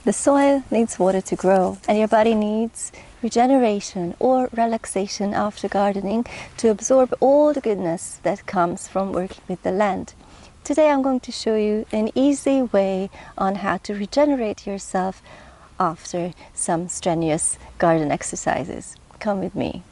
The soil needs water to grow, and your body needs regeneration or relaxation after gardening to absorb all the goodness that comes from working with the land. Today I'm going to show you an easy way on how to regenerate yourself after some strenuous garden exercises. Come with me.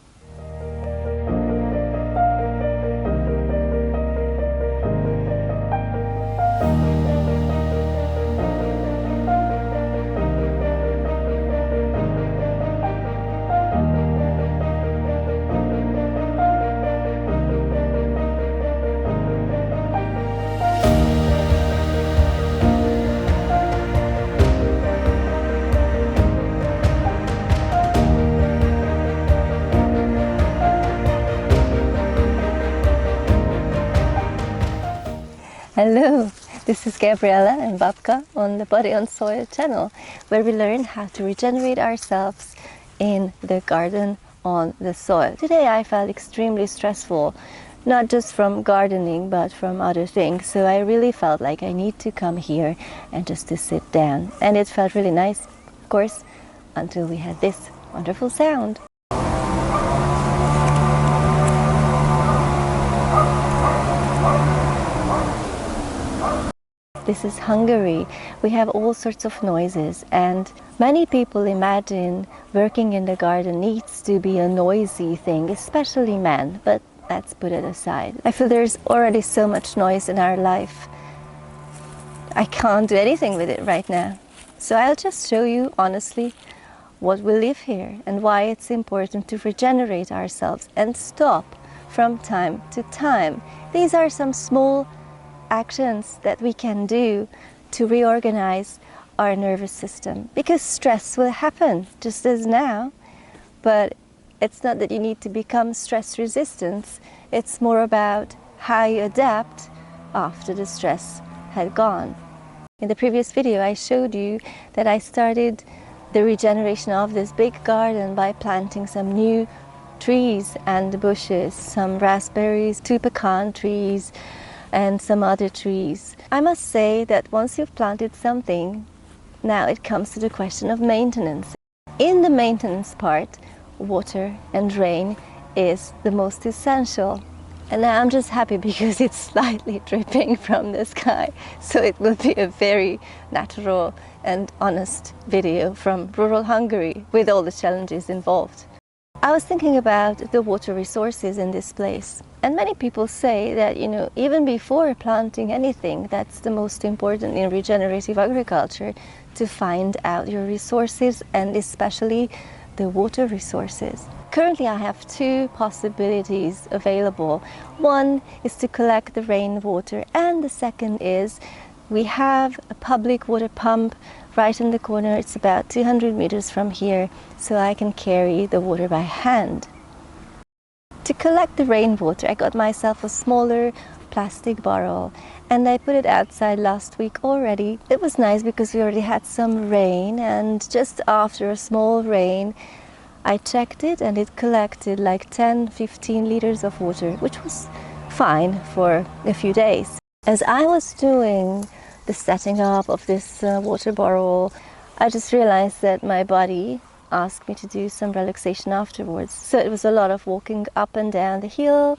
Hello, this is Gabriella and Babka on the Body on Soil channel, where we learn how to regenerate ourselves in the garden on the soil. Today I felt extremely stressful, not just from gardening but from other things, so I really felt like I need to come here and just to sit down. And it felt really nice, of course, until we had this wonderful sound. This is Hungary. We have all sorts of noises, and many people imagine working in the garden needs to be a noisy thing, especially men, but let's put it aside. I feel there's already so much noise in our life. I can't do anything with it right now. So I'll just show you honestly what we live here and why it's important to regenerate ourselves and stop from time to time. These are some small actions that we can do to reorganize our nervous system, because stress will happen just as now, but it's not that you need to become stress resistant. It's more about how you adapt after the stress had gone. In the previous video I showed you that I started the regeneration of this big garden by planting some new trees and bushes, some raspberries, 2 pecan trees, and some other trees. I must say that once you've planted something, now it comes to the question of maintenance. In the maintenance part, water and rain is the most essential. And now I'm just happy because it's slightly dripping from the sky, so it will be a very natural and honest video from rural Hungary with all the challenges involved. I was thinking about the water resources in this place, and many people say that, even before planting anything, that's the most important in regenerative agriculture, to find out your resources and especially the water resources. Currently I have 2 possibilities available. One is to collect the rainwater, and the second is we have a public water pump right in the corner. It's about 200 meters from here, so I can carry the water by hand. To collect the rainwater, I got myself a smaller plastic barrel, and I put it outside last week already. It was nice because we already had some rain, and just after a small rain I checked it and it collected like 10-15 liters of water, which was fine for a few days. As I was doing the setting up of this water barrel, I just realized that my body asked me to do some relaxation afterwards. So it was a lot of walking up and down the hill,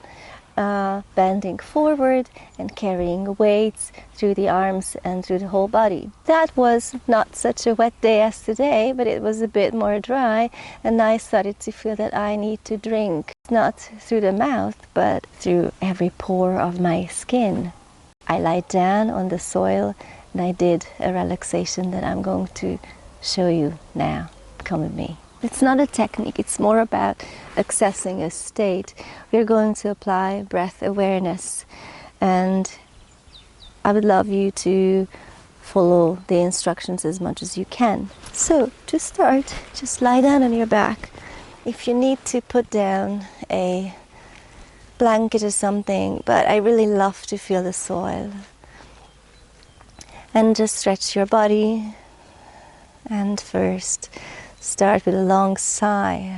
bending forward and carrying weights through the arms and through the whole body. That was not such a wet day as today, but it was a bit more dry, and I started to feel that I need to drink, not through the mouth, but through every pore of my skin. I lied down on the soil and I did a relaxation that I'm going to show you now. Come with me. It's not a technique, it's more about accessing a state. We're going to apply breath awareness, and I would love you to follow the instructions as much as you can. So to start, just lie down on your back. If you need to, put down a blanket or something, but I really love to feel the soil. And just stretch your body, and first start with a long sigh.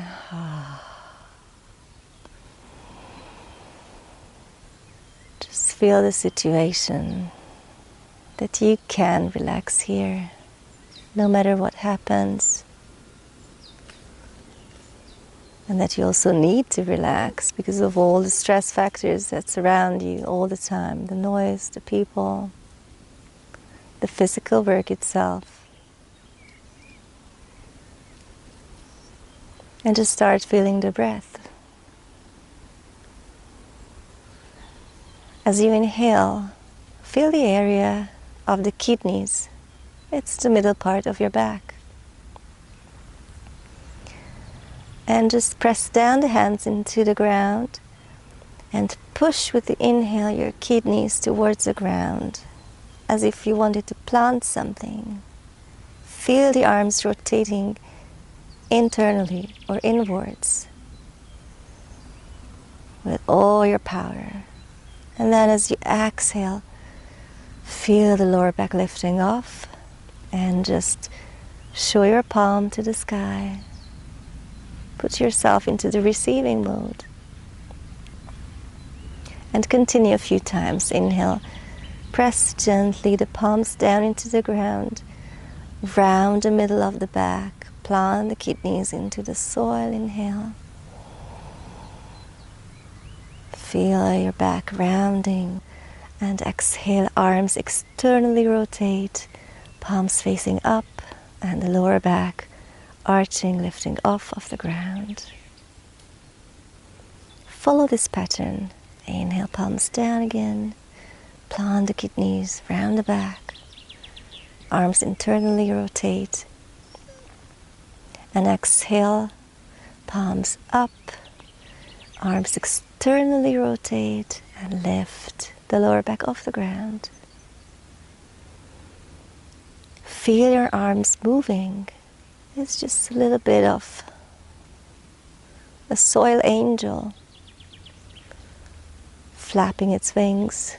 Just feel the situation, that you can relax here no matter what happens. And that you also need to relax because of all the stress factors that surround you all the time. The noise, the people, the physical work itself. And just start feeling the breath. As you inhale, feel the area of the kidneys. It's the middle part of your back. And just press down the hands into the ground and push with the inhale your kidneys towards the ground as if you wanted to plant something. Feel the arms rotating internally or inwards with all your power. And then as you exhale, feel the lower back lifting off and just show your palm to the sky. Put yourself into the receiving mode. And continue a few times. Inhale, press gently the palms down into the ground, round the middle of the back, plant the kidneys into the soil. Inhale. Feel your back rounding. And exhale, arms externally rotate, palms facing up, and the lower back arching, lifting off of the ground. Follow this pattern. Inhale, palms down again, plant the kidneys round the back, arms internally rotate, and exhale, palms up, arms externally rotate, and lift the lower back off the ground. Feel your arms moving. It's just a little bit of a soil angel flapping its wings.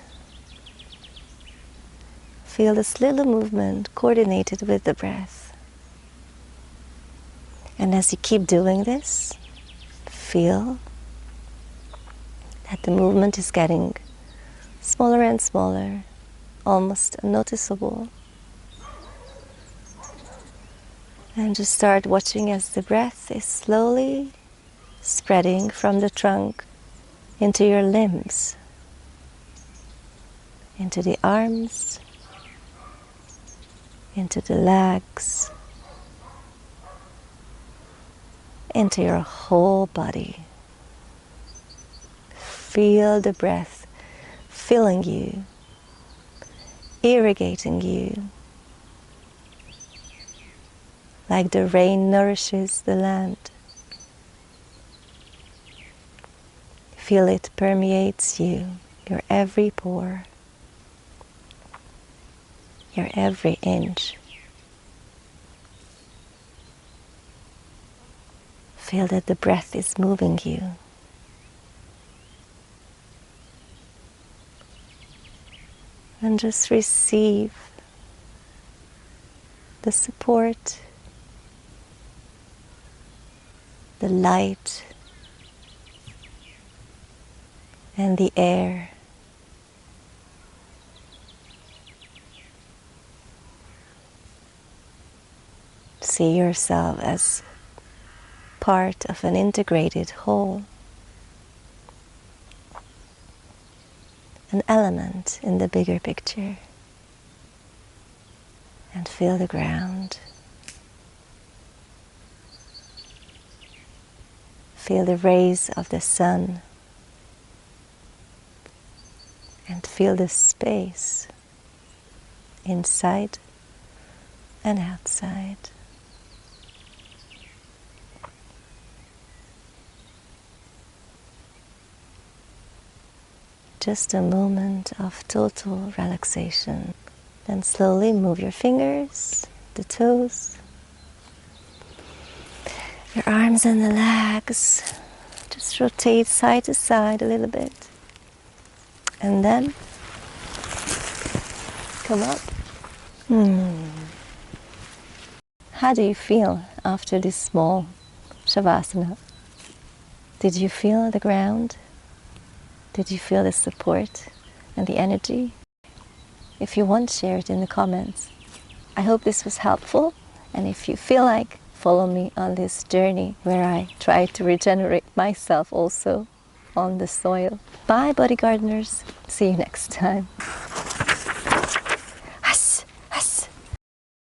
Feel this little movement coordinated with the breath. And as you keep doing this, feel that the movement is getting smaller and smaller, almost unnoticeable. And just start watching as the breath is slowly spreading from the trunk into your limbs, into the arms, into the legs, into your whole body. Feel the breath filling you, irrigating you, like the rain nourishes the land. Feel it permeates you, your every pore, your every inch. Feel that the breath is moving you. And just receive the support, the light, and the air. See yourself as part of an integrated whole, an element in the bigger picture. And feel the ground. Feel the rays of the sun. And feel the space inside and outside. Just a moment of total relaxation. Then slowly move your fingers, the toes, your arms and the legs. Just rotate side to side a little bit. And then come up. How do you feel after this small Shavasana? Did you feel the ground? Did you feel the support and the energy? If you want, share it in the comments. I hope this was helpful, And if you feel like, follow me on this journey where I try to regenerate myself also on the soil. Bye, body gardeners. See you next time.